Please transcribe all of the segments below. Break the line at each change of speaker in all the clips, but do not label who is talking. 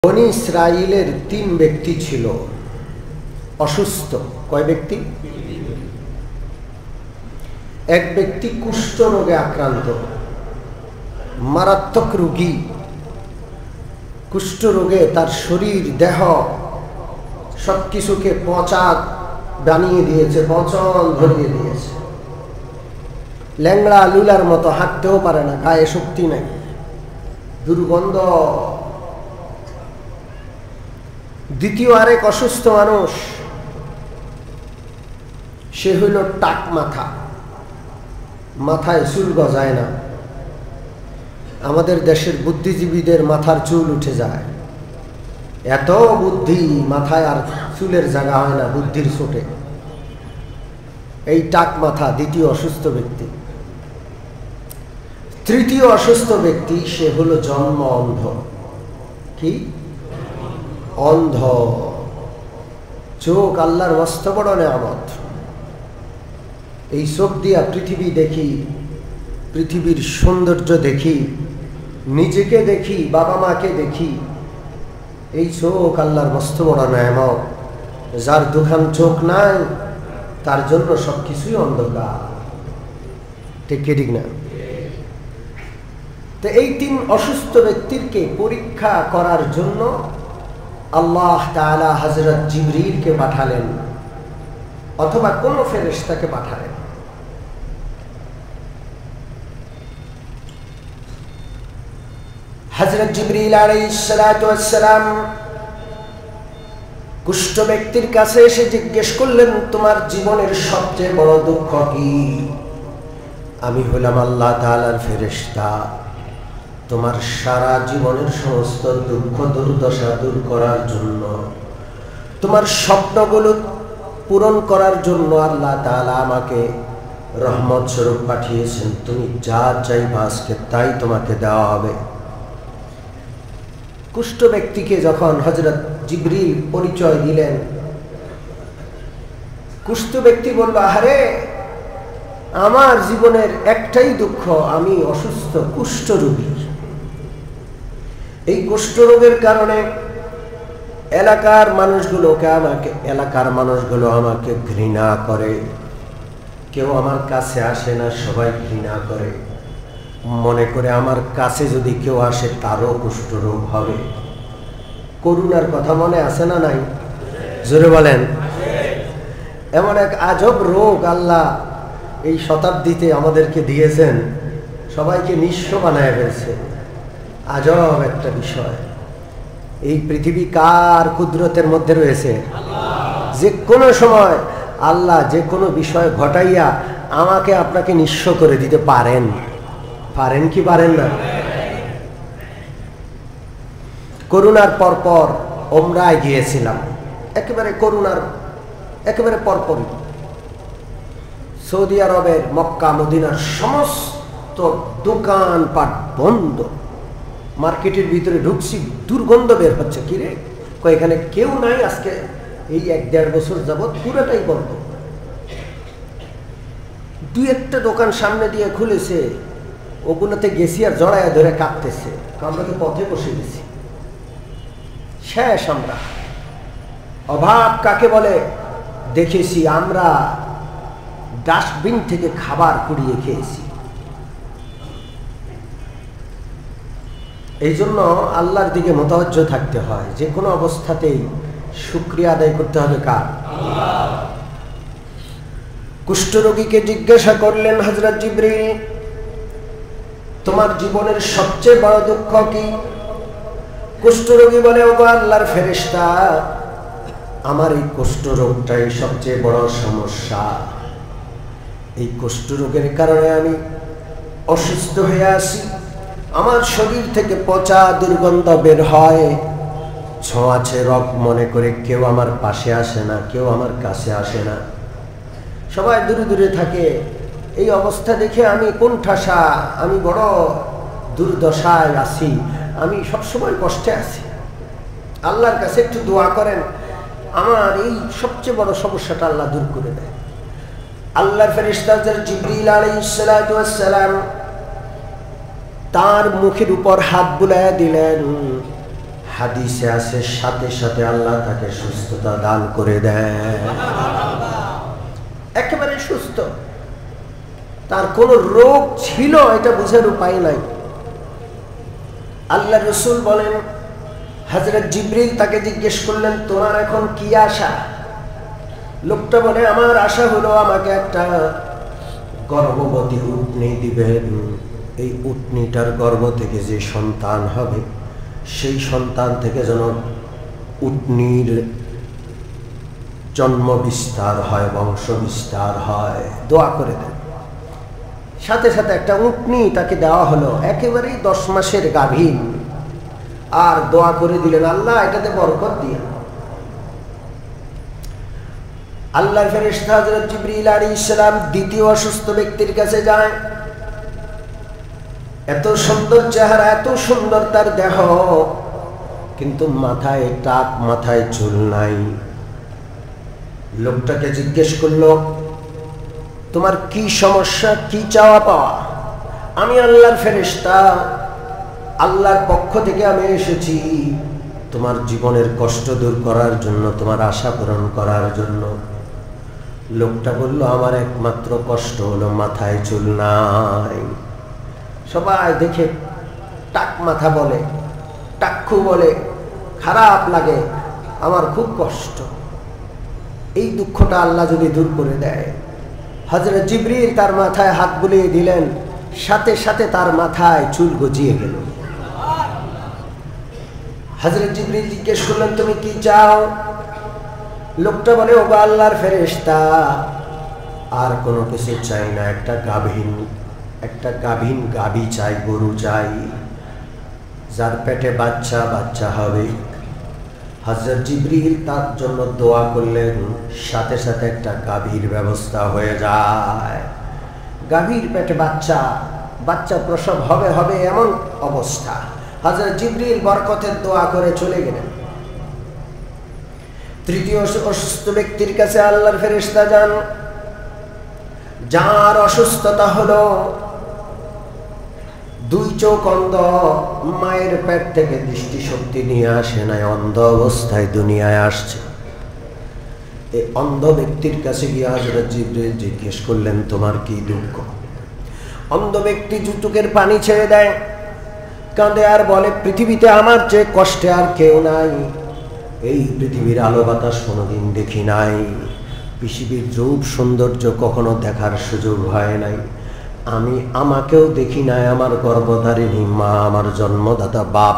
বনি ইসরাইলের 3 ব্যক্তি ছিল অসুস্থ। কয় ব্যক্তি? এক ব্যক্তি কুষ্ঠ রোগে আক্রান্ত, মারাত্মক রোগী। কুষ্ঠ রোগে তার শরীর দেহ সবকিছুকে পচা বানিয়ে দিয়েছে, পচন ধরিয়ে দিয়েছে। ল্যাংড়া লুলার মতো হাঁটতেও পারে না, গায়ে শক্তি নাই, দুর্গন্ধ। দ্বিতীয় আরেক অসুস্থ মানুষ, সে হইল টাক মাথা, মাথায় চুল গজায় না। আমাদের দেশের বুদ্ধিজীবীদের মাথার চুল উঠে যায়, এত বুদ্ধি, মাথায় আর চুলের জায়গা হয় না বুদ্ধির ছোটে। এই টাক মাথা দ্বিতীয় অসুস্থ ব্যক্তি। তৃতীয় অসুস্থ ব্যক্তি, সে হলো জন্ম অন্ধ। কি? অন্ধ। চোখ আল্লাহর মস্ত বড় নেয়ামত। এই চোখ দিয়া পৃথিবী দেখি, পৃথিবীর সৌন্দর্য দেখি, নিজেকে দেখি, বাবা মাকে দেখি। এই চোখ আল্লাহর মস্ত বড় নেয়ামত। যার দুখান চোখ নাই তার জন্য সবকিছুই অন্ধকার। ঠিক না? তো এই 3 অসুস্থ ব্যক্তিকে পরীক্ষা করার জন্য আল্লাহ তাআলা হযরত জিবরিলকে পাঠালেন, অথবা কোন ফেরেশতাকে পাঠালেন। হযরত জিবরিল আলাইহিস সালাতু ওয়াস সালাম কুষ্ঠ ব্যক্তির কাছে এসে জিজ্ঞেস করলেন, তোমার জীবনের সবচেয়ে বড় দুঃখ কি? আমি হলাম আল্লাহ তাআলার ফেরেশতা, তোমার সারা জীবনের সমস্ত দুঃখ দুর্দশা দূর করার জন্য, তোমার স্বপ্নগুলো পূরণ করার জন্য আল্লাহ তাআলা আমাকে রহমত স্বরূপ পাঠিয়েছেন। তুমি যা চাইবা আজকে তাই তোমাকে দেওয়া হবে। কুষ্ঠ ব্যক্তিকে যখন হযরত জিবরিল পরিচয় দিলেন, কুষ্ঠ ব্যক্তি বলল, আরে আমার জীবনের একটাই দুঃখ, আমি অসুস্থ, কুষ্ঠ রোগী। এই কুষ্ঠ রোগের কারণে এলাকার মানুষগুলো আমাকে ঘৃণা করে। কেউ আমার কাছে আসে না, সবাই ঘৃণা করে, মনে করে আমার কাছে যদি কেউ আসে তারও কুষ্ঠ রোগ হবে। করুণার কথা মনে আছে না নাই? জোরে বলেন। এমন এক আজব রোগ আল্লাহ এই শতাব্দীতে আমাদেরকে দিয়েছেন, সবাইকে নিঃস্ব বানায় ফেলছে। আজব একটা বিষয়। এই পৃথিবী কার কুদরতের মধ্যে রয়েছে? যে কোনো সময় আল্লাহ যে কোনো বিষয় ঘটাইয়া আমাকে আপনাকে নিঃস্ব করে দিতে পারেন। পারেন কি পারেন না? করোনার পরপর ওমরায় গিয়েছিলাম, একেবারে করোনার একেবারে পরপরই সৌদি আরবের মক্কা মদিনার সমস্ত দোকানপাট বন্ধ। মার্কেটের ভিতরে ঢুকছি, দুর্গন্ধ বের হচ্ছে। কিরে, এখানে কেউ নাই। আজকে এই 1-1.5 বছর যাবৎ পুরোটাই বন্ধ। 2-1টা দোকান সামনে দিয়ে খুলেছে, ওগুলোতে গেছি আর জড়ায়া ধরে কাঁপতেছে। আমরা তো পথে বসে গেছি, শেষ। আমরা অভাব কাকে বলে দেখেছি। আমরা ডাস্টবিন থেকে খাবার কুড়িয়ে খেয়েছি। এই জন্য আল্লাহর দিকে মোতাবজ্জ থাকতে হয়। যে কোনো অবস্থাতেই শুকরিয়া আদায় করতে হবে কার? আল্লাহ। কুষ্ঠরোগীকে জিজ্ঞাসা করলেন হযরত জিবরিল, তোমার জীবনের সবচেয়ে বড় দুঃখ কি? কুষ্ঠরোগী বলে, ওগো আল্লাহর ফেরেশতা, আমার এই কুষ্ঠরোগটাই সবচেয়ে বড় সমস্যা। এই কুষ্ঠরোগের কারণে আমি অসুস্থ হয়ে আছি। আমার শরীর থেকে পচা দুর্গন্ধ বের হয়, ছোঁয়াচে রোগ মনে করে কেউ আমার পাশে আসে না, কেউ আমার কাছে আসে না, সবাই দূরে দূরে থাকে। এই অবস্থা দেখে আমি কোণঠাসা, আমি বড় দুর্দশায় আছি, আমি সবসময় কষ্টে আছি। আল্লাহর কাছে একটু দোয়া করেন, আমার এই সবচেয়ে বড় সমস্যাটা আল্লাহ দূর করে দেয়। আল্লাহর ফেরেশতা জিবরিল আলাইহিস সালাতু ওয়াস সালাম তার মুখের উপর হাত বুলাইয়া দিলেন, হাদিসে আছে সাথে সাথে আল্লাহ তাকে সুস্থতা দান করে দেয়, একেবারে সুস্থ। তার কোনো রোগ ছিল এটা বুঝার উপায় নাই। আল্লাহ রসুল বলেন, হযরত জিবরিল তাকে জিজ্ঞেস করলেন, তোমার এখন কি আশা? লোকটা বলে, আমার আশা হলো আমাকে একটা গর্ভবতী উটনি দিবেন, এই উটনিটার গর্ভ থেকে যে সন্তান হবে সেই সন্তান থেকে যেন উটনির জন্ম বিস্তার হয়, বংশ বিস্তার হয়, দোয়া করে দেন। সাথে সাথে একটা উটনি তাকে দেওয়া হলো, একেবারেই 10 মাসের গাভীর। আর দোয়া করে দিলেন, আল্লাহ এটাতে বরকত দিয়ে। আল্লাহর ফেরেশতা হযরত জিবরিল আলাইহিস সালাম দ্বিতীয় অসুস্থ ব্যক্তির কাছে যায়। এত সুন্দর চেহারা, এত সুন্দর তার দেহ, কিন্তু মাথায় টাক, মাথায় চুল নাই। লোকটাকে জিজ্ঞেস করলো, তোমার কি সমস্যা, কি চাওয়া পাওয়া? আমি আল্লাহর ফেরেশতা, আল্লাহর পক্ষ থেকে আমি এসেছি তোমার জীবনের কষ্ট দূর করার জন্য, তোমার আশা পূরণ করার জন্য। লোকটা বলল, আমার একমাত্র কষ্ট হলো মাথায় চুল নাই। সবাই দেখে টাক মাথা বলে, টাক্কু বলে, খারাপ লাগে, আমার খুব কষ্ট। এই দুঃখটা আল্লাহ যদি দূর করে দেয়। হযরত জিবরিল তার মাথায় হাত বুলিয়ে দিলেন, সাথে সাথে তার মাথায় চুল গজিয়ে গেল। হযরত জিবরিল জিজ্ঞেস করলেন, তুমি কি চাও? লোকটা বলে, ওগো আল্লাহর ফেরেশতা, আর কোনো কিছু চাই না, একটা গাভীন গাভী চাই, গরু চাই, যার পেটে বাচ্চা হবে। হযরত জিবরিল তার জন্য দোয়া করলেন, সাথে সাথে একটা গাভীর ব্যবস্থা হয়ে যায়। গাভীর পেটে বাচ্চা প্রসব হবে এমন অবস্থা। হযরত জিবরিল বরকতের দোয়া করে চলে গেলেন। তৃতীয় অসুস্থ ব্যক্তির কাছে আল্লাহর ফেরেশতা যান, যার অসুস্থতা হলো 2 চোখ অন্ধ, মায়ের পেট থেকে দৃষ্টিশক্তি নিয়ে আসে নাই, অন্ধ অবস্থায় দুনিয়ায় আসছে। এই অন্ধ ব্যক্তির কাছে গিয়ে হযরত জিবরিল জিজ্ঞেস করলেন, তোমার কি দুঃখ? অন্ধ ব্যক্তি জুতুকের পানি ছেড়ে দেয়, কাঁদে আর বলে, পৃথিবীতে আমার চেয়ে কষ্টে আর কেউ নাই। এই পৃথিবীর আলো বাতাস কোনোদিন দেখি নাই, পৃথিবীর রূপ সৌন্দর্য কখনো দেখার সুযোগ হয় নাই, আমি আমাকেও দেখি নাই, আমার গর্ভধারিণী মা, আমার জন্মদাতা বাপ,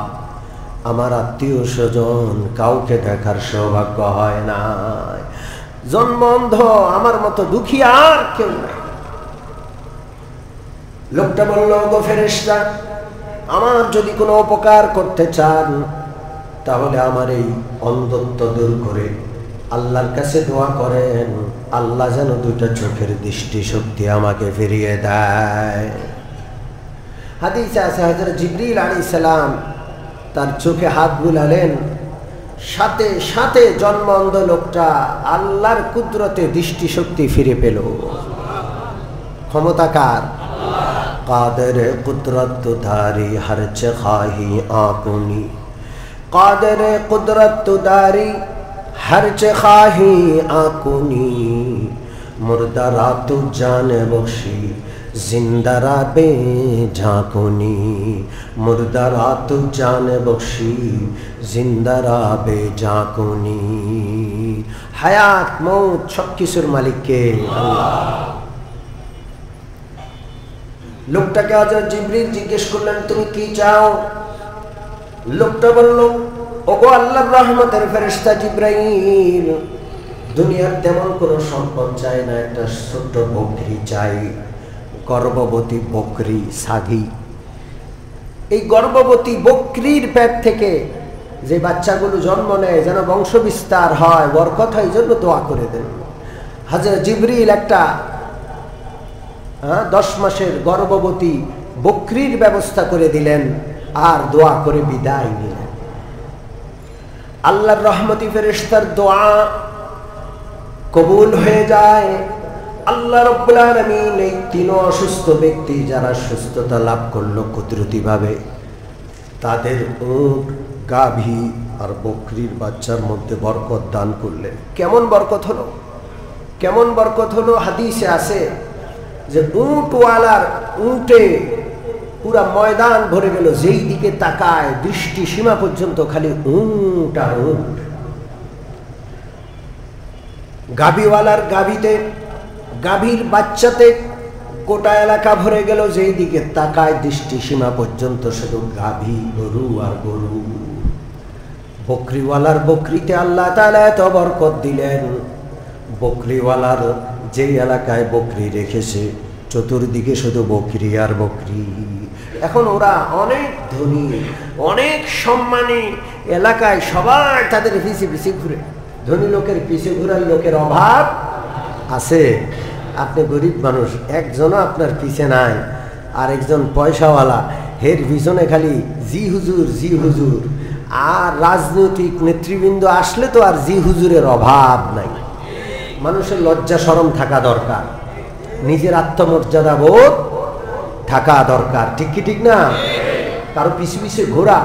আমার আত্মীয় স্বজন কাউকে দেখার সৌভাগ্য হয় না। জন্ম অন্ধ, আমার মতো দুঃখী আর কেউ নাই। লোকটা বলল, গো ফেরেশতা, আমার যদি কোনো উপকার করতে চান তাহলে আমার এই অন্ধত্ব দূর করে আল্লাহর কাছে দোয়া করেন, আল্লাহ যেন 2টা চোখের দৃষ্টিশক্তি আমাকে ফিরিয়ে দেয়। হাদিসে আছে হযরত জিবরিল আলাইহিস সালাম তার চোখে হাত বুলালেন, সাথে সাথে জন্ম অন্ধ লোকটা আল্লাহর কুদরতে দৃষ্টিশক্তি ফিরে পেল। ক্ষমতাকার কাদের কুদরত ধারি হর চাহি আকুনি, কাদের কুদরত দারি हर चाही आकुनी, मुर्दारा तू जान बख्शी जिंदारा बे झाकुनी, मुर्दारा तू जान बख्शी जिंदारा बे झाकुनी। हयात मौत सब किसुर मालिक के अल्लाह। লোকটাকে হযরত জিবরিল জিজ্ঞেস করলেন, তুমি কি চাও? লোকটা বলল, ওগো আল্লাহর রহমতের ফেরেশতা জিবরাইল, দুনিয়ার তেমন কোনো সম্পদ চাই না, একটা ছোট্ট বকরি চাই, গর্ভবতী বকরি, সাগি। এই গর্ভবতী বকরির পেট থেকে যে বাচ্চাগুলো জন্ম নেয় যেন বংশ বিস্তার হয়, বরকত হয়, জন্য দোয়া করে দেন। হযরত জিবরিল একটা 10 মাসের গর্ভবতী বকরির ব্যবস্থা করে দিলেন আর দোয়া করে বিদায় নিলেন। আল্লাহর রহমতি ফেরেশতার দোয়া কবুল হয়ে যায়। আল্লাহ রাব্বুল আলামিন এই 3 অসুস্থ ব্যক্তি যারা সুস্থতা লাভ করলো কুদরতি ভাবে, তাদের উট গাভী আর বকরির বাচ্চার মধ্যে বরকত দান করলেন। কেমন বরকত হলো, কেমন বরকত হলো? হাদিসে আছে যে উটওয়ালার উটে পুরা ময়দান ভরে গেল, যেই দিকে তাকায় দৃষ্টি সীমা পর্যন্ত খালি উট আর উট। গাভীওয়ালার গাভীতে, গাভীর বাচ্চাতে গোটা এলাকা ভরে গেল, যেই দিকে তাকায় দৃষ্টি সীমা পর্যন্ত শুধু গাভী, গরু আর গরু। বকরিওয়ালার বকরিতে আল্লাহ তাআলা এত বরকত দিলেন, বকরিওয়ালার যেই এলাকায় বকরি রেখেছে চতুর্দিকে শুধু বকরি আর বকরি। এখন ওরা অনেক ধনী, অনেক সম্মানী, এলাকায় সবাই তাদের পিছে পিছে ঘুরে। ধনী লোকের পিছে ঘুরার লোকের অভাব আছে? আপনি গরিব মানুষ, একজনও আপনার পিছে নাই, আর একজন পয়সাওয়ালা, হের পিছনে খালি জি হুজুর জি হুজুর। আর রাজনৈতিক নেতৃবৃন্দ আসলে তো আর জি হুজুরের অভাব নাই। মানুষের লজ্জা শরম থাকা দরকার, নিজের আত্মমর্যাদা বোধ থাকা দরকার, ঠিক কি ঠিক না? কারো পিছু পিছু ঘোরা,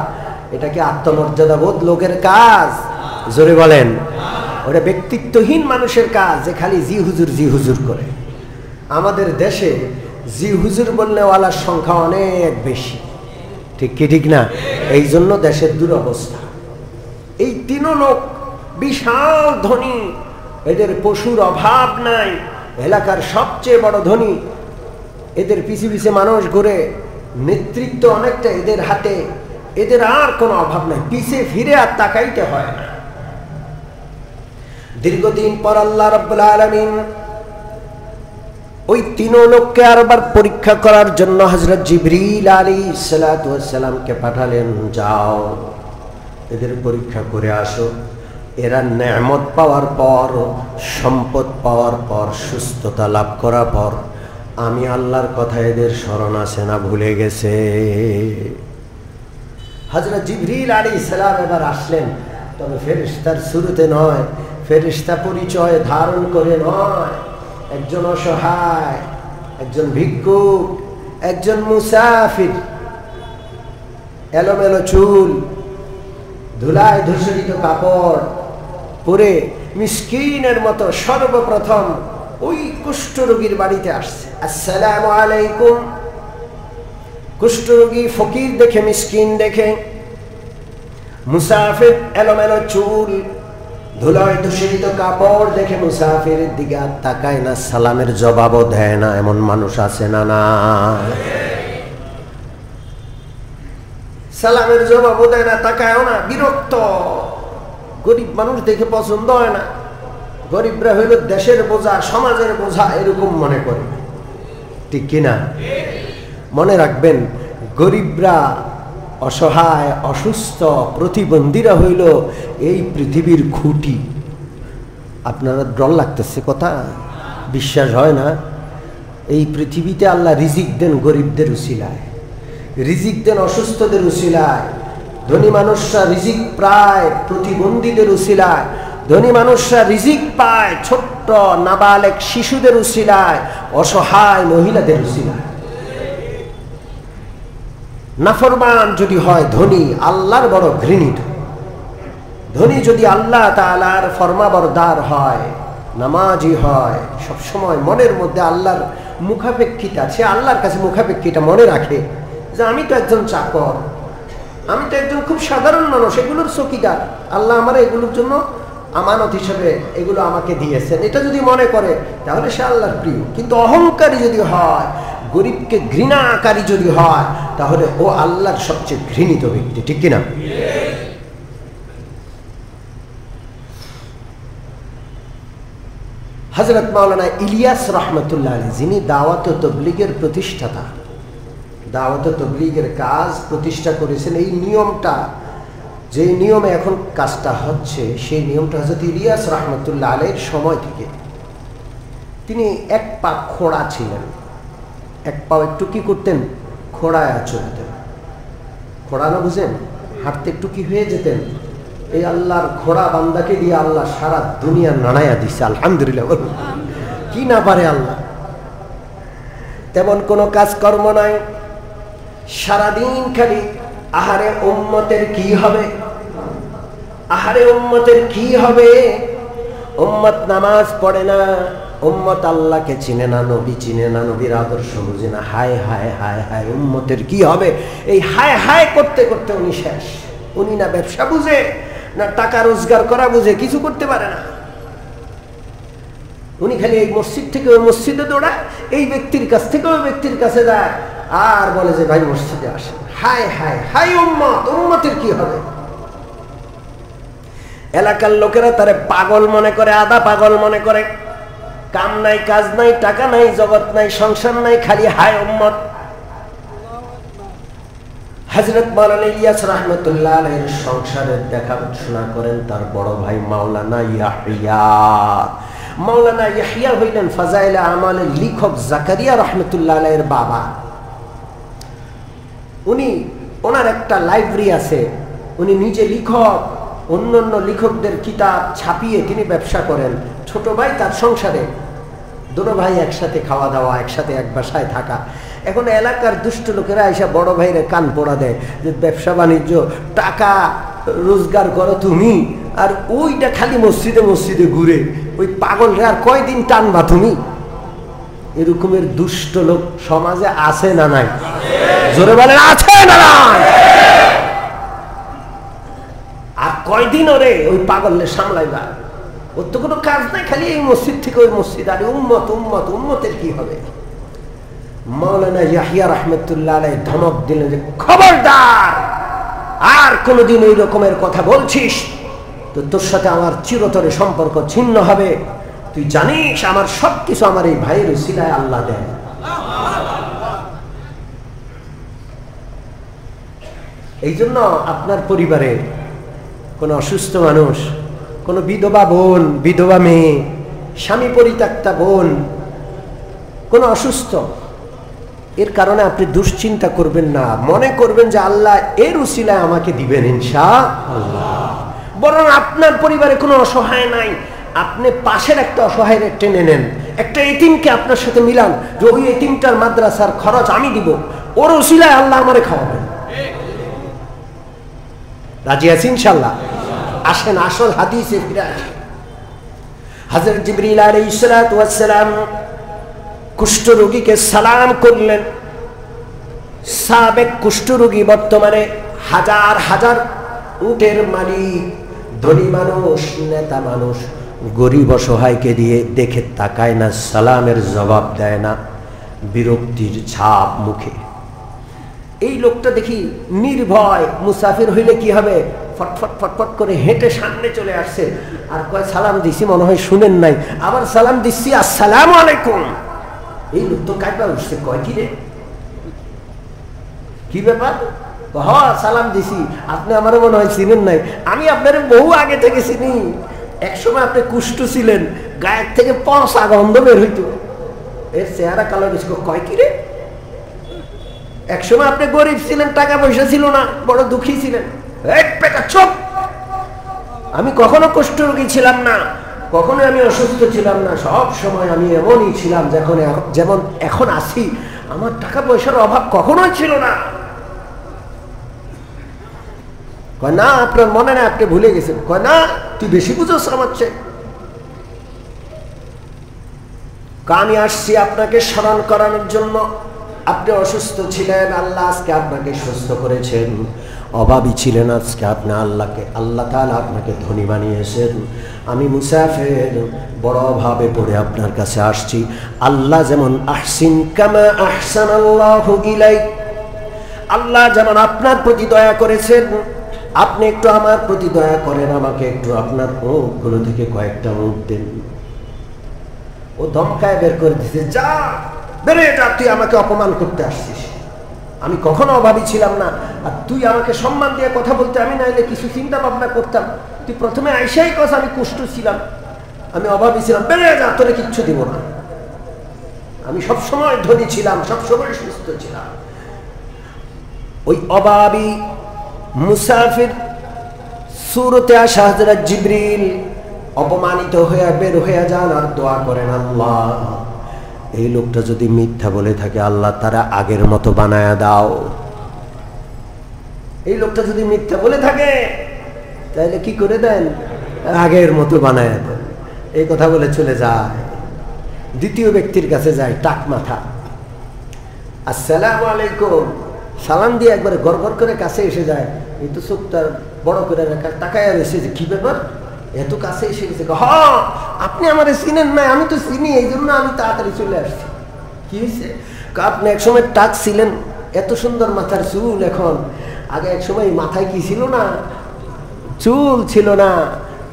এটা কি আত্মমর্যাদা বোধ লোকের কাজ? জোরে বলেন। ওটা ব্যক্তিত্বহীন মানুষের কাজ, যে খালি জি হুজুর জি হুজুর করে। আমাদের দেশে জি হুজুর বলনেওয়ালার সংখ্যা অনেক বেশি, ঠিক কি ঠিক না? এই জন্য দেশের দুরবস্থা। এই তিনও লোক বিশাল ধনী, এদের পশুর অভাব নাই, এলাকার সবচেয়ে বড় ধনী, এদের পিছে পিছে মানুষ ঘুরে, নেতৃত্ব অনেকটা এদের হাতে, এদের আর কোনো অভাব নাই, পিছে ফিরে আর তাকাইতে হয় না। দীর্ঘদিন পর আল্লাহ রাব্বুল আলামিন ওই তিনও লোককে আরবার পরীক্ষা করার জন্য হযরত জিবরীল আলাইহিস সালাতু ওয়াস সালামকে পাঠালেন, যাও এদের পরীক্ষা করে আসো। এরা নেয়ামত পাওয়ার পর, সম্পদ পাওয়ার পর, সুস্থতা লাভ করার পর আমি আল্লাহর কথা এদের স্মরণ আছে না ভুলে গেছে? হযরত জিবরীল আলাইহিস সালাম এবার আসলেন, তবে ফেরেশতার শুরুতে নয়, ফেরেশতা পরিচয় ধারণ করে নয়, একজন অসহায়, একজন ভিক্ষুক, একজন মুসাফির, এলোমেলো চুল, ধুলায় ধূসরিত কাপড় পরে মিসকিনের মতো সর্বপ্রথম ওই কুষ্ঠরোগীর বাড়িতে আসছে। আসসালামু আলাইকুম। কুষ্ঠরোগী ফকির দেখে, মিসকিন দেখে, মুসাফির এলোমেলো চুল, ধুলায় ধূসরিত কাপড় দেখে মুসাফিরের দিকে আর তাকায় না, সালামের জবাবও দেয় না। এমন মানুষ আছে না? না, সালামের জবাবও দেয় না, তাকায়ও না, বিরক্ত। গরিব মানুষ দেখে পছন্দ হয় না। গরিবরা হইল দেশের বোঝা, সমাজের বোঝা, এরকম মনে করে, ঠিক কিনা? মনে রাখবেন, গরিবরা, অসহায়, অসুস্থ, প্রতিবন্ধীরা হইল এই পৃথিবীর খুঁটি। আপনারা ডর লাগতেছে কথা? বিশ্বাস হয় না? এই পৃথিবীতে আল্লাহ রিজিক দেন গরিবদের উসিলায়, রিজিক দেন অসুস্থদের উসিলায়, ধনী মানুষরা রিজিক পায় প্রতিবন্ধীদের উসিলায়, ধনী মানুষরা রিজিক পায় ছোট্ট নাবালেক শিশুদের উসিলায়, অসহায় মহিলাদের উসিলায়। নাফরমান যদি হয় ধনী, আল্লাহর বড় ঘৃণিত। ধনী যদি আল্লাহ তাআলার ফরমাবরদার হয়, নামাজি হয়, সবসময় মনের মধ্যে আল্লাহর মুখাপেক্ষিতা, সে আল্লাহর কাছে মুখাপেক্ষিতা মনে রাখে যে আমি তো একজন চাকর, আমি তো একজন খুব সাধারণ মানুষ, এগুলোর চৌকিদার, আল্লাহ আমার এগুলোর জন্য আমানত হিসেবে এগুলো আমাকে দিয়েছেন, এটা যদি মনে করে তাহলে সে আল্লাহর প্রিয়। কিন্তু অহংকারী যদি হয়, গরিবকে ঘৃণাকারী যদি হয়, তাহলে ও আল্লাহর সবচেয়ে ঘৃণিত ব্যক্তি, ঠিক কিনা? হযরত মাওলানা ইলিয়াস রাহমাতুল্লাহ আলাইহি, যিনি দাওয়াত ও তাবলীগের প্রতিষ্ঠাতা, দাওয়াত ও তাবলীগের কাজ প্রতিষ্ঠা করেছেন, এই নিয়মটা, যে নিয়মে এখন কাজটা হচ্ছে, সেই নিয়মটা হযরত ইলিয়াস রাহমাতুল্লাহ আলাইহির সময় থেকে। তিনি এক পা খোঁড়া ছিলেন, এক পা একটু কি করতেন, খোঁড়ায় চলতেন। খোঁড়ানো বুঝেন? হাঁটতে একটু কি হয়ে যেতেন। এই আল্লাহর খোঁড়া বান্দাকে দিয়ে আল্লাহ সারা দুনিয়া নাড়াইয়া দিছে, আলহামদুলিল্লাহ। কি না পারে আল্লাহ? তেমন কোনো কাজকর্ম নাই, সারাদিন খালি আহারে উম্মতের কি হবে, আহারে উম্মতের কি হবে? উম্মত নামাজ পড়ে না, উম্মত আল্লাহকে চিনে না, নবী চিনে না, নবীর আদর্শ বুঝে না। হায় হায় হায় হায়, উম্মতের কি হবে? এই হায় হায় করতে করতে উনি শেষ। উনি না ব্যবসা বুঝে, না টাকা রোজগার করা বুঝে, কিছু করতে পারে না। উনি খালি এই মসজিদ থেকে ওই মসজিদে দৌড়ায়, এই ব্যক্তির কাছ থেকে ওই ব্যক্তির কাছে যায়, আর বলে যে ভাই মসজিদে আসেন। হায় হায় হায় উম্মত, উম্মতের কি হবে? এলাকার লোকেরা তারে পাগল মনে করে, আধা পাগল মনে করে। কাম নাই, কাজ নাই, টাকা নাই, জগৎ নাই, সংসার নাই, খালি হায় উম্মত। হযরত মাওলানা ইলিয়াস রাহমাতুল্লাহ আলাইহির সংসারের দেখাশোনা করেন তার বড় ভাই মাওলানা ইয়াহইয়া। মাওলানা ইয়াহইয়া হইলেন ফাজাইলে আমালের লেখক জাকারিয়া রাহমাতুল্লাহ আলাইহির বাবা। উনি, ওনার একটা লাইব্রেরি আছে, উনি নিজে লেখক, অন্যান্য লেখকদের কিতাব ছাপিয়ে তিনি ব্যবসা করেন। ছোট ভাই তার সংসারে, দুটো ভাই একসাথে খাওয়া দাওয়া, একসাথে এক বাসায় থাকা। এখন এলাকার দুষ্ট লোকেরা এসে বড় ভাইরে কান পোড়া দেয় যে ব্যবসা বাণিজ্য, টাকা রোজগার করো তুমি, আর ওইটা খালি মসজিদে মসজিদে ঘুরে, ওই পাগলরে আর কয়দিন টানবা তুমি? এরকমের দুষ্ট লোক সমাজে আছে না নাই? জোরে বলেন আছে না নাই? আর কয়দিন ওরে ওই পাগলরে সামলাইবা? ওর তো কোনো কাজ নাই, খালি এই মসজিদ থেকে ওই মসজিদ। আর উম্মত উম্মত উম্মতের কি হবে? মাওলানা ইয়াহইয়া রাহমাতুল্লাহ আলাইহি ধমক দিলেন যে খবরদার, আর কোনোদিন এই রকমের কথা বলছিস তো তোর সাথে আমার চিরতরে সম্পর্ক ছিন্ন হবে। তুই জানিস আমার সবকিছু আমার এই ভাইয়ের উসিলায় আল্লাহ দেন। এই জন্য আপনার পরিবারে কোনো অসুস্থ মানুষ, কোনো বিধবা বোন, বিধবা মেয়ে, স্বামী পরিত্যক্তা বোন, কোনো অসুস্থ, এর কারণে আপনি দুশ্চিন্তা করবেন না, মনে করবেন যে আল্লাহ এর উসিলায় আমাকে দিবেন ইনশাআল্লাহ। বরং আপনার পরিবারে কোনো অসহায় নাই, আপনি পাশের একটা অসহায় টেনে নেন, একটা এতিমকে আপনার সাথে মিলান, যে ওই এতিমটার মাদ্রাসার খরচ আমি দিব, ওর উসিলায় আল্লাহ আমারে খাওয়াবেন। রাজি আছি ইনশাআল্লাহ? আসেন আসল হাদিসে ফিরে আসি। হযরত জিবরিল আলাইহিস সালাতু ওয়াস সালাম কুষ্ঠরোগীকে সালাম করলেন। সাবেক কুষ্ঠরোগী বর্তমানে হাজার হাজার উটের মালিক, ধনী মানুষ, নেতা মানুষ, গরিব অসহায়কে দিয়ে দেখে তাকায় না, সালামের জবাব দেয় না, বিরক্তির ছাপ মুখে। এই লোকটা দেখি নির্ভয়, মুসাফির হইলে কি হবে, ফটফট ফটফট করে হেঁটে সামনে চলে আসছে, আর কয় সালাম দিছি, মনে হয় শুনেন নাই, আবার সালাম দিচ্ছি, আসসালামু আলাইকুম। এই লোক তো কাইবা উঠছে, কয় কি রে, কি ব্যাপার? হ্যাঁ সালাম দিছি, আপনি আমারও মনে হয় চিনেন নাই, আমি আপনার বহু আগে থেকে চিনি। একসময় আপনি কুষ্ঠ ছিলেন, গায়ের থেকে পচা গন্ধ বের হইতো, এর চেহারা কালো বেশ। কয় কি রে, একসময় আপনি গরিব ছিলেন, টাকা পয়সা ছিল না, বড় দুঃখী ছিলেন। চুপ! আমি কখনো কুষ্ঠরোগী ছিলাম না, কখনো আমি অসুস্থ ছিলাম না, সব সময় আমি এমনই ছিলাম যেমন এখন আছি। আমার টাকা পয়সার অভাব কখনোই ছিল না। কয় না আপনার মনে না, আপনি ভুলে গেছেন। কয় না তুই বেশি বুঝোস আমার চেয়ে। আমি আসছি আপনাকে স্মরণ করানোর জন্য। আপনি অসুস্থ ছিলেন, আল্লাহ আজকে আপনাকে সুস্থ করেছেন। অভাবী ছিলেন, আজকে আপনি আল্লাহ তাআলা আপনাকে ধনী বানিয়েছেন। আমি মুসাফির, বড় অভাবে পড়ে আপনার কাছে আসছি। আল্লাহ যেমন আহসিন কামা আহসানাল্লাহু ইলাইক, আল্লাহ যেমন আপনার প্রতি দয়া করেছেন, আপনি একটু আমার প্রতি দয়া করেন, আমাকে একটু আপনার মুখগুলো থেকে কয়েকটা মুখ দেন। ও ধমকায় বের করে দিচ্ছে, যা বেরে যা, তুই আমাকে অপমান করতে আসছিস। আমি কখনো অভাবী ছিলাম না, আর তুই আমাকে সম্মান দিয়ে কথা বলতে, আমি নাইলে কিছু চিন্তা ভাবনা করতাম। তুই প্রথমে আইসাই কথা আমি কুষ্ঠ ছিলাম, আমি অভাবী ছিলাম, বেরে যা, তোরে কিচ্ছু দিব না। আমি সবসময় ধনী ছিলাম, সবসময় সুস্থ ছিলাম। ওই অভাবী মুসাফির সুরতে আসা হযরত জিবরিল অপমানিত হয়ে বের হয়ে যান আর দোয়া করেন, আল্লাহ এই লোকটা যদি মিথ্যা বলে থাকে, আল্লাহ তারা আগের মতো বানায়া দাও। এই লোকটা যদি মিথ্যা বলে থাকে, তাহলে কি করে দেন? আগের মতো বানায় দেন। এই কথা বলে চলে যায়। দ্বিতীয় ব্যক্তির কাছে যায়, টাক মাথা, আসসালামু আলাইকুম সালাম দিয়ে একবারে গড়গড় করে কাছে এসে যায়। এই তো চোখটা বড় করে রাখা, তাকায় রয়েছে যে কি ব্যাপার, এত কাছে এসে গেছে। হ্যাঁ আপনি আমারে চিনেন না? আমি তো চিনি, এই জন্য আমি তাড়াতাড়ি চলে আসছি। কি হয়েছে? আপনি একসময় টাক ছিলেন, এত সুন্দর মাথার চুল, এখন আগে এক সময় মাথায় কি ছিল না? চুল ছিল না,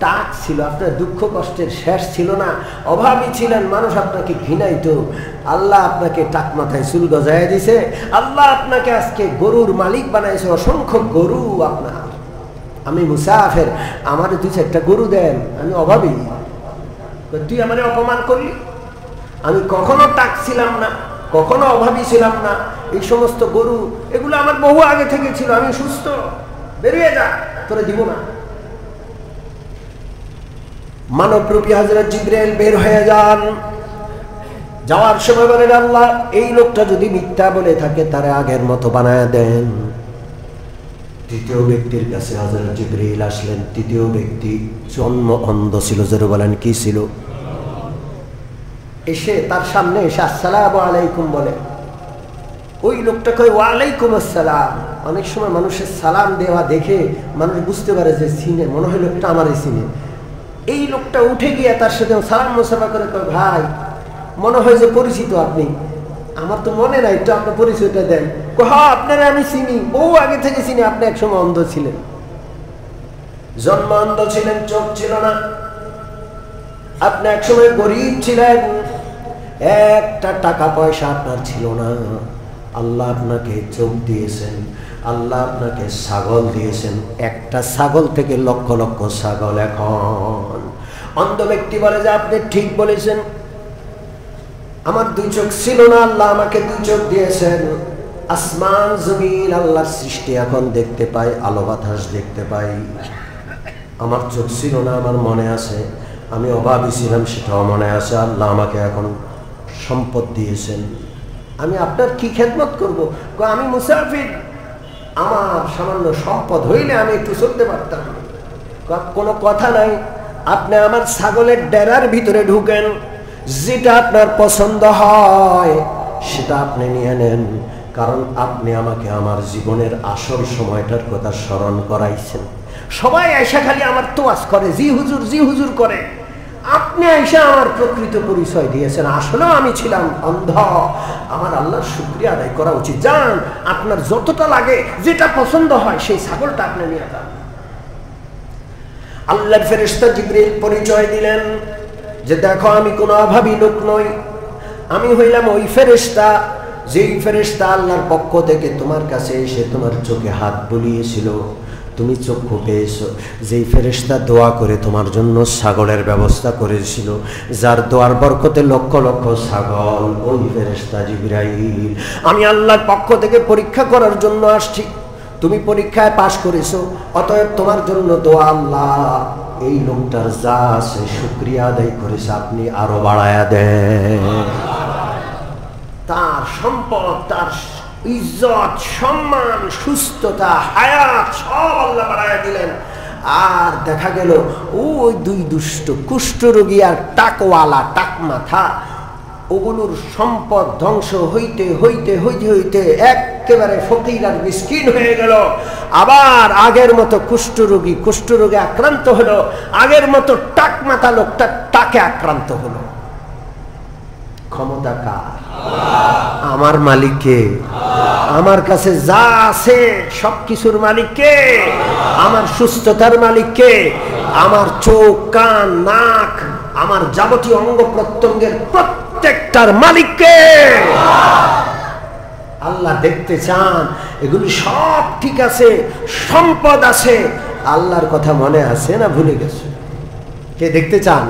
টাক ছিল। আপনার দুঃখ কষ্টের শেষ ছিল না, অভাবী ছিলেন, মানুষ আপনাকে ঘৃণাইতো। আল্লাহ আপনাকে টাক মাথায় চুল গজায় দিছে। আল্লাহ আপনাকে আজকে গরুর মালিক বানাইছে, অসংখ্য গরু আপনার। আমি মুসাফের, আমার 2-4টা গরু দেন, আমি অভাবী। তুই আমারে অপমান করলি? আমি কখনো টাক ছিলাম না, কখনো অভাবী ছিলাম না। এই সমস্ত গরু এগুলো আমার বহু আগে থেকে ছিল, আমি সুস্থ, বেরিয়ে যা, তোরে দিব না। মানবরূপী হযরত জিবরাইল বের হয়ে যান। যাওয়ার সময় বলেন, আল্লাহ এই লোকটা যদি মিথ্যা বলে থাকে তারে আগের মতো বানায় দেন। তৃতীয় ব্যক্তির কাছে হযরত জিবরাইল আসলেন। তৃতীয় ব্যক্তি জন্ম অন্ধ ছিল, জোরে বলেন কি ছিল? এসে তার সামনে এসে আসসালামু আলাইকুম বলে। ওই লোকটা কয় ওয়ালাইকুম আসসালাম। অনেক সময় মানুষের সালাম দেওয়া দেখে মানুষ বুঝতে পারে যে চিনে, মনে হয় লোকটা আমারই চিনে। এই লোকটা উঠে গিয়ে তার সাথে সালাম মুসাফা করে কয়, ভাই মনে হয় যে পরিচিত আপনি। আমার তো মনে নাই, একটু আপনার পরিচয়টা দেন। হ্যাঁ আপনারা আমি চিনি, বহু আগে থেকে চিনি, আপনি একসময় অন্ধ ছিলেন। জন্ম অন্ধ ছিলেন, চোখ ছিল না। আপনি একসময় গরিব ছিলেন, একটা টাকা পয়সা আপনার ছিল না। আল্লাহ আপনাকে চোখ দিয়েছেন, আল্লাহ আপনাকে ছাগল দিয়েছেন। একটা ছাগল থেকে লক্ষ লক্ষ ছাগল। এখন অন্ধ ব্যক্তি বলে যে আপনি ঠিক বলেছেন, আমার 2 চোখ ছিল না, আল্লাহ আমাকে 2 চোখ দিয়েছেন। আসমান জমিন আল্লাহর সৃষ্টি, এখন দেখতে পাই, আলো বাতাস দেখতে পাই। আমার চোখ ছিল না, আমার মনে আছে। আমি অভাবী ছিলাম, সেটাও মনে আছে। আল্লাহ আমাকে এখন সম্পদ দিয়েছেন, আমি আপনার কি খেদমত করব? আমি মুসাফির, আমার সামান্য সম্পদ হইলে আমি একটু চলতে পারতাম। কোনো কথা নাই, আপনি আমার ছাগলের ডেরার ভিতরে ঢুকেন, যেটা আপনার পছন্দ হয় সেটা আপনি নিয়ে নেন। কারণ আপনি আমাকে আমার জীবনের আসল সময়টার কথা স্মরণ করাইছেন। সবাই আয়সা খালি আমার তোয়াজ করে, জি হুজুর জি হুজুর করে। আপনি আয়সা আমার প্রকৃত পরিচয় দিয়েছেন। আসলেও আমি ছিলাম অন্ধ, আমার আল্লাহর শুকরিয়া আদায় করা উচিত। যান, আপনার যতটা লাগে, যেটা পছন্দ হয় সেই ছাগলটা আপনি নিয়ে যান। আল্লাহর ফেরেশতা জিবরিল পরিচয় দিলেন যে দেখো আমি কোনো অভাবী লোক নই, আমি হইলাম ওই ফেরেশতা, যেই ফেরেশতা আল্লাহর পক্ষ থেকে তোমার কাছে এসে তোমার চোখে হাত বুলিয়েছিল, তুমি চক্ষু পেয়েছো। যেই ফেরেশতা দোয়া করে তোমার জন্য ছাগলের ব্যবস্থা করেছিল, যার দোয়ার বরকতে লক্ষ লক্ষ ছাগল, ওই ফেরেশতা জিবরাইল। আমি আল্লাহর পক্ষ থেকে পরীক্ষা করার জন্য আসছি। তুমি পরীক্ষায় পাশ করেছো, অতএব তোমার জন্য দোয়া। আল্লাহ এই লোকটার যা আছে শুকরিয়া আদায় করেছে, আপনি আরো বাড়ায়া দেন। তার সম্পদ, তার ইজ্জত, সম্মান, সুস্থতা, হায়াত সব আল্লাহ বাড়ায়া দিলেন। আর দেখা গেল ওই 2 দুষ্ট কুষ্ঠরোগী আর টাকওয়ালা, টাক মাথা, ওগুলোর সম্পদ ধ্বংস হইতে হইতে হইতে হইতে একেবারে ফকির আর মিসকিন হয়ে গেল। আবার আগের মতো কুষ্ঠরোগে আক্রান্ত হলো, আগের মতো টাক মাথা লোকটা টাকে আক্রান্ত হলো। ক্ষমতা কার? আমার মালিককে। আমার কাছে যা আছে সবকিছুর মালিককে, আমার সুস্থতার মালিককে, আমার চোখ, কান, নাক, আমার যাবতীয় অঙ্গ প্রত্যঙ্গের প্রত্যেকটার মালিককে। আল্লাহ দেখতে চান এগুলি সব ঠিক আছে, সম্পদ আছে, আল্লাহর কথা মনে আছে না ভুলে গেছে? কে দেখতে চান?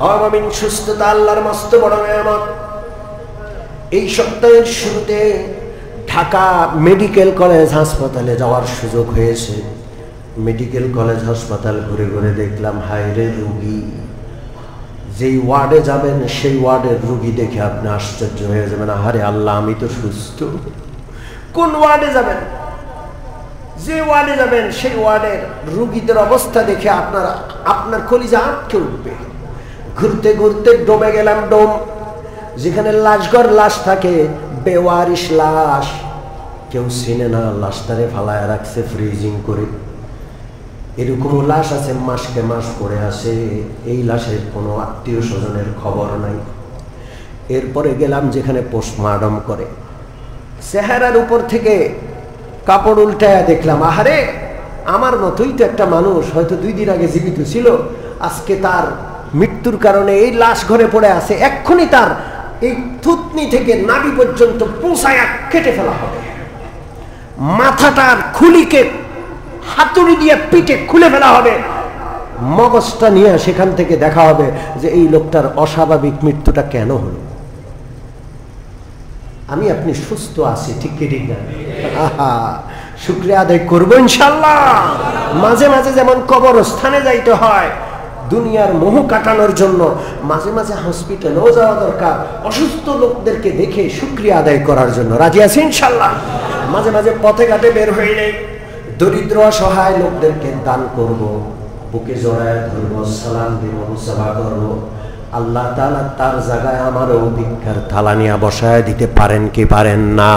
আমিন। সুস্থতা আল্লাহর মস্ত বড় নিয়ামত। এই সপ্তাহের শুরুতে ঢাকা মেডিকেল কলেজ হাসপাতালে যাওয়ার সুযোগ হয়েছে। মেডিকেল কলেজ হাসপাতাল ঘুরে ঘুরে দেখলাম, হায়রে রোগী। যেই ওয়ার্ডে যাবেন সেই ওয়ার্ডের রোগী দেখে আপনি আশ্চর্য হয়ে যাবেন, আরে আল্লাহ আমি তো সুস্থ। কোন ওয়ার্ডে যাবেন, যে ওয়ার্ডে যাবেন সেই ওয়ার্ডের রোগীদের অবস্থা দেখে আপনার কলিজা আটকে উঠবে। ঘুরতে ঘুরতে ডোমে গেলাম, ডোম যেখানে লাশঘর লাশ থাকে, বেওয়ারিশ লাশ, কেউ চিনে না, লাশটারে ফালায় রাখছে ফ্রিজিং করে। এরকম লাশ আছে মাসকে মাস পড়ে আসে, এই লাশের কোনো আত্মীয় স্বজনের খবর নাই। এরপরে গেলাম যেখানে পোস্টমর্টম করে, চেহারার উপর থেকে কাপড় উল্টায়া দেখলাম, আহারে আমার মতোই তো একটা মানুষ, হয়তো 2 দিন আগে জীবিত ছিল, আজকে তার মৃত্যুর কারণে এই লাশ ঘরে পড়ে আছে, এক্ষুনি তার এই থুতনি থেকে নাভি পর্যন্ত পোঁছায়া কেটে ফেলা হবে, মাথাটার খুলিকে হাতুড়ি দিয়ে পিঠে খুলে ফেলা হবে, মগজটা নিয়ে সেখান থেকে দেখা হবে যে এই লোকটার অস্বাভাবিক মৃত্যুটা কেন হলো। আমি আপনি সুস্থ আছি, ঠিক কি ঠিক না? আহা, শুকরিয়া আদায় করবো ইনশাল্লাহ। মাঝে মাঝে যেমন কবরস্থানে যাইতে হয় দুনিয়ার মোহ কাটানোর জন্য, মাঝে মাঝে হসপিটালেও যাওয়া দরকার অসুস্থ লোকদেরকে দেখে শুকরিয়া আদায় করার জন্য। রাজি আছি ইনশাল্লাহ? মাঝে মাঝে পথে ঘাটে বের হয়ে নেই, দরিদ্র অসহায় লোকদেরকে দান করব, বুকে জড়ায় ধরবো, সালাম দিব, মুসাফা করবো। আল্লাহ তাআলা তার জায়গায় আমারও ভিক্ষার থালা নিয়ে বসায় দিতে পারেন কি পারেন না?